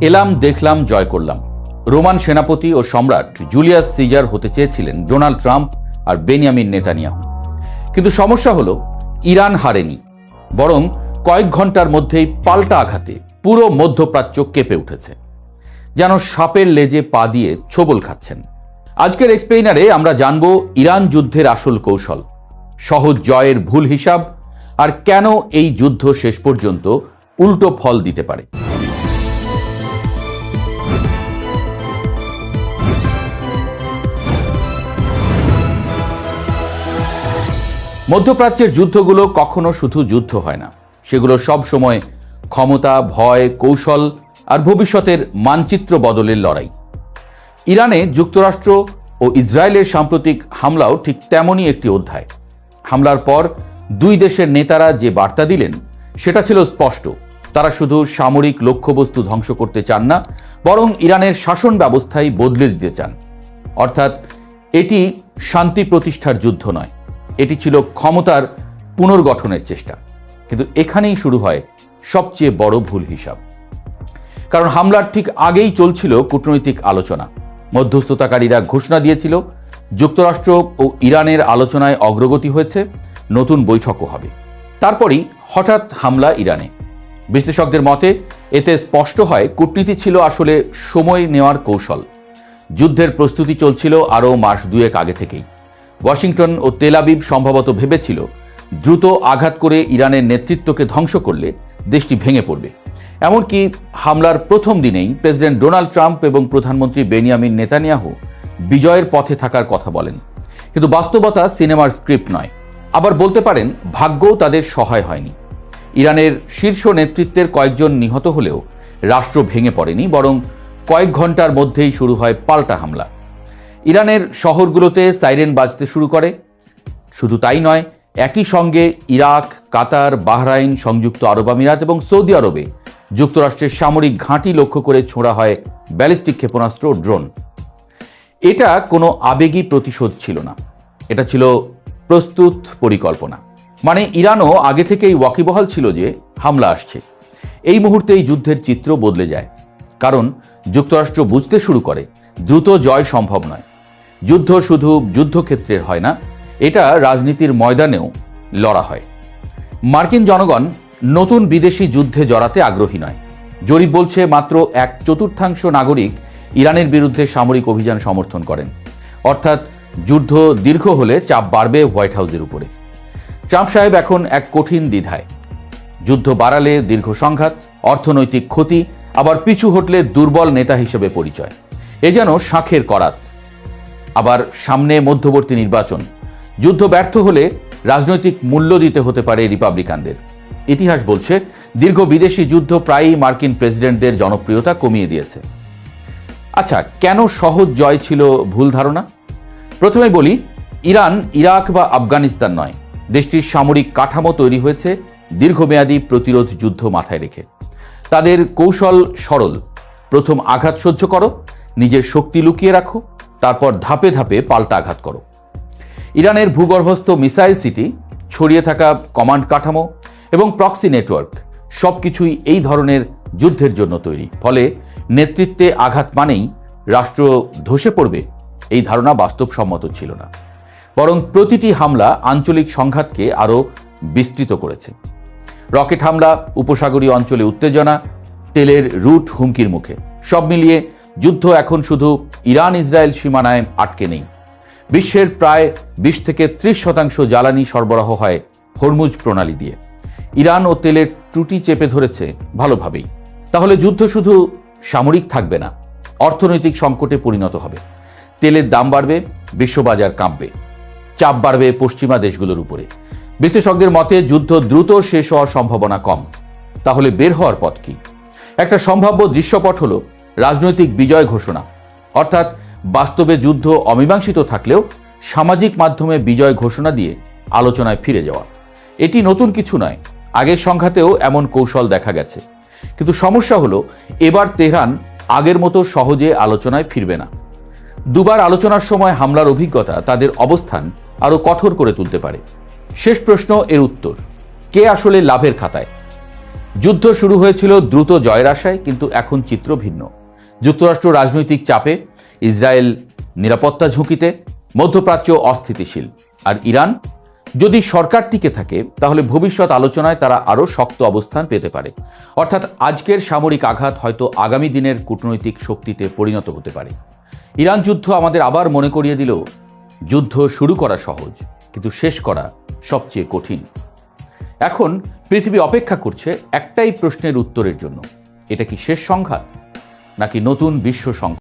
এলাম, দেখলাম, জয় করলাম। রোমান সেনাপতি ও সম্রাট জুলিয়াস সিজার হতে চেয়েছিলেন ডোনাল্ড ট্রাম্প আর বেনিয়ামিন নেতানিয়াহু। কিন্তু সমস্যা হলো ইরান হারেনি, বরং কয়েক ঘন্টার মধ্যেই পাল্টা আঘাতে পুরো মধ্যপ্রাচ্য কেঁপে উঠেছে, যেন সাপের লেজে পা দিয়ে ছোবল খাচ্ছেন। আজকের এক্সপ্লেইনারে আমরা জানব ইরান যুদ্ধের আসল কৌশল, সহজ জয়ের ভুল হিসাব, আর কেন এই যুদ্ধ শেষ পর্যন্ত উল্টো ফল দিতে পারে। মধ্যপ্রাচ্যের যুদ্ধগুলো কখনো শুধু যুদ্ধ হয় না, সেগুলো সব সময় ক্ষমতা, ভয়, কৌশল আর ভবিষ্যতের মানচিত্র বদলের লড়াই। ইরানে যুক্তরাষ্ট্র ও ইসরায়েলের সাম্প্রতিক হামলাও ঠিক তেমনই একটি অধ্যায়। হামলার পর দুই দেশের নেতারা যে বার্তা দিলেন সেটা ছিল স্পষ্ট। তারা শুধু সামরিক লক্ষ্যবস্তু ধ্বংস করতে চান না, বরং ইরানের শাসন ব্যবস্থাই বদলে দিতে চান। অর্থাৎ এটি শান্তি প্রতিষ্ঠার যুদ্ধ নয়, এটি ছিল ক্ষমতার পুনর্গঠনের চেষ্টা। কিন্তু এখানেই শুরু হয় সবচেয়ে বড় ভুল হিসাব। কারণ হামলার ঠিক আগেই চলছিল কূটনৈতিক আলোচনা। মধ্যস্থতাকারীরা ঘোষণা দিয়েছিল যুক্তরাষ্ট্র ও ইরানের আলোচনায় অগ্রগতি হয়েছে, নতুন বৈঠকও হবে। তারপরই হঠাৎ হামলা ইরানে। বিশ্লেষকদের মতে এতে স্পষ্ট হয় কূটনীতি ছিল আসলে সময় নেওয়ার কৌশল। যুদ্ধের প্রস্তুতি চলছিল আরও মাস দুয়েক আগে থেকেই। ওয়াশিংটন ও তেল আবিব সম্ভবত ভেবেছিল দ্রুত আঘাত করে ইরানের নেতৃত্বকে ধ্বংস করলে দেশটি ভেঙে পড়বে। এমনকি হামলার প্রথম দিনেই প্রেসিডেন্ট ডোনাল্ড ট্রাম্প এবং প্রধানমন্ত্রী বেনিয়ামিন নেতানিয়াহু বিজয়ের পথে থাকার কথা বলেন। কিন্তু বাস্তবতা সিনেমার স্ক্রিপ্ট নয়। আবার বলতে পারেন ভাগ্যও তাদের সহায় হয়নি। ইরানের শীর্ষ নেতৃত্বের কয়েকজন নিহত হলেও রাষ্ট্র ভেঙে পড়েনি, বরং কয়েক ঘন্টার মধ্যেই শুরু হয় পাল্টা হামলা। ইরানের শহরগুলোতে সাইরেন বাজতে শুরু করে। শুধু তাই নয়, একই সঙ্গে ইরাক, কাতার, বাহরাইন, সংযুক্ত আরব আমিরাত এবং সৌদি আরবে যুক্তরাষ্ট্রের সামরিক ঘাঁটি লক্ষ্য করে ছোঁড়া হয় ব্যালিস্টিক ক্ষেপণাস্ত্র, ড্রোন। এটা কোনো আবেগী প্রতিশোধ ছিল না, এটা ছিল প্রস্তুত পরিকল্পনা। মানে ইরানও আগে থেকেই ওয়াকিবহাল ছিল যে হামলা আসছে। এই মুহূর্তেই যুদ্ধের চিত্র বদলে যায়, কারণ যুক্তরাষ্ট্র বুঝতে শুরু করে দ্রুত জয় সম্ভব নয়। যুদ্ধ শুধু যুদ্ধক্ষেত্রের হয় না, এটা রাজনীতির ময়দানেও লড়া হয়। মার্কিন জনগণ নতুন বিদেশি যুদ্ধে জড়াতে আগ্রহী নয়। জরিপ বলছে মাত্র 1/4 নাগরিক ইরানের বিরুদ্ধে সামরিক অভিযান সমর্থন করেন। অর্থাৎ যুদ্ধ দীর্ঘ হলে চাপ বাড়বে হোয়াইট হাউসের উপরে। ট্রাম্প সাহেব এখন এক কঠিন দ্বিধায়। যুদ্ধ বাড়ালে দীর্ঘ সংঘাত, অর্থনৈতিক ক্ষতি, আবার পিছু হটলে দুর্বল নেতা হিসেবে পরিচয়। এ যেন শাঁখের করাত। আবার সামনে মধ্যবর্তী নির্বাচন। যুদ্ধ ব্যর্থ হলে রাজনৈতিক মূল্য দিতে হতে পারে রিপাবলিকানদের। ইতিহাস বলছে দীর্ঘ বিদেশি যুদ্ধ প্রায়ই মার্কিন প্রেসিডেন্টদের জনপ্রিয়তা কমিয়ে দিয়েছে। আচ্ছা, কেন সহজ জয় ছিল ভুল ধারণা? প্রথমে বলি, ইরান ইরাক বা আফগানিস্তান নয়। দেশটির সামরিক কাঠামো তৈরি হয়েছে দীর্ঘমেয়াদী প্রতিরোধ যুদ্ধ মাথায় রেখে। তাদের কৌশল সরল। প্রথম আঘাত সহ্য করো, নিজের শক্তি লুকিয়ে রাখো, তারপর ধাপে ধাপে পাল্টা আঘাত করো। ইরানের ভূগর্ভস্থ মিসাইল সিটি, ছড়িয়ে থাকা কমান্ড কাঠামো এবং প্রক্সি নেটওয়ার্ক সবকিছুই এই ধরনের যুদ্ধের জন্য তৈরি। ফলে নেতৃত্বে আঘাত মানেই রাষ্ট্র ধসে পড়বে, এই ধারণা বাস্তবসম্মত ছিল না। বরং প্রতিটি হামলা আঞ্চলিক সংঘাতকে আরও বিস্তৃত করেছে। রকেট হামলা, উপসাগরীয় অঞ্চলে উত্তেজনা, তেলের রুট হুমকির মুখে। সব মিলিয়ে যুদ্ধ এখন শুধু ইরান ইসরায়েল সীমানায় আটকে নেই। বিশ্বের প্রায় 20 থেকে 30% জ্বালানি সরবরাহ হয় হরমুজ প্রণালী দিয়ে। ইরান ও তেলের ত্রুটি চেপে ধরেছে ভালোভাবেই। তাহলে যুদ্ধ শুধু সামরিক থাকবে না, অর্থনৈতিক সংকটে পরিণত হবে। তেলের দাম বাড়বে, বিশ্ববাজার কাঁপবে, চাপ বাড়বে পশ্চিমা দেশগুলোর উপরে। বিশ্লেষকদের মতে যুদ্ধ দ্রুত শেষ হওয়ার সম্ভাবনা কম। তাহলে বের হওয়ার পথ কি? একটা সম্ভাব্য দৃশ্যপট হলো রাজনৈতিক বিজয় ঘোষণা। অর্থাৎ বাস্তবে যুদ্ধ অমীমাংসিত থাকলেও সামাজিক মাধ্যমে বিজয় ঘোষণা দিয়ে আলোচনায় ফিরে যাওয়া। এটি নতুন কিছু নয়, আগের সংঘাতেও এমন কৌশল দেখা গেছে। কিন্তু সমস্যা হলো এবার তেহরান আগের মতো সহজে আলোচনায় ফিরবে না। দুবার আলোচনার সময় হামলার অভিজ্ঞতা তাদের অবস্থান আরও কঠোর করে তুলতে পারে। শেষ প্রশ্ন, এর উত্তর, কে আসলে লাভের খাতায়? যুদ্ধ শুরু হয়েছিল দ্রুত জয়ের আশায়, কিন্তু এখন চিত্র ভিন্ন। যুক্তরাষ্ট্র রাজনৈতিক চাপে, ইসরায়েল নিরাপত্তা ঝুঁকিতে, মধ্যপ্রাচ্য অস্থিতিশীল। আর ইরান যদি সরকার টিকে থাকে, তাহলে ভবিষ্যৎ আলোচনায় তারা আরও শক্ত অবস্থান পেতে পারে। অর্থাৎ আজকের সামরিক আঘাত হয়তো আগামী দিনের কূটনৈতিক শক্তিতে পরিণত হতে পারে। ইরান যুদ্ধ আমাদের আবার মনে করিয়ে দিল, যুদ্ধ শুরু করা সহজ, কিন্তু শেষ করা সবচেয়ে কঠিন। এখন পৃথিবী অপেক্ষা করছে একটাই প্রশ্নের উত্তরের জন্য: এটা কি শেষ সংঘাত, নাকি নতুন বিশ্ব সংঘাত?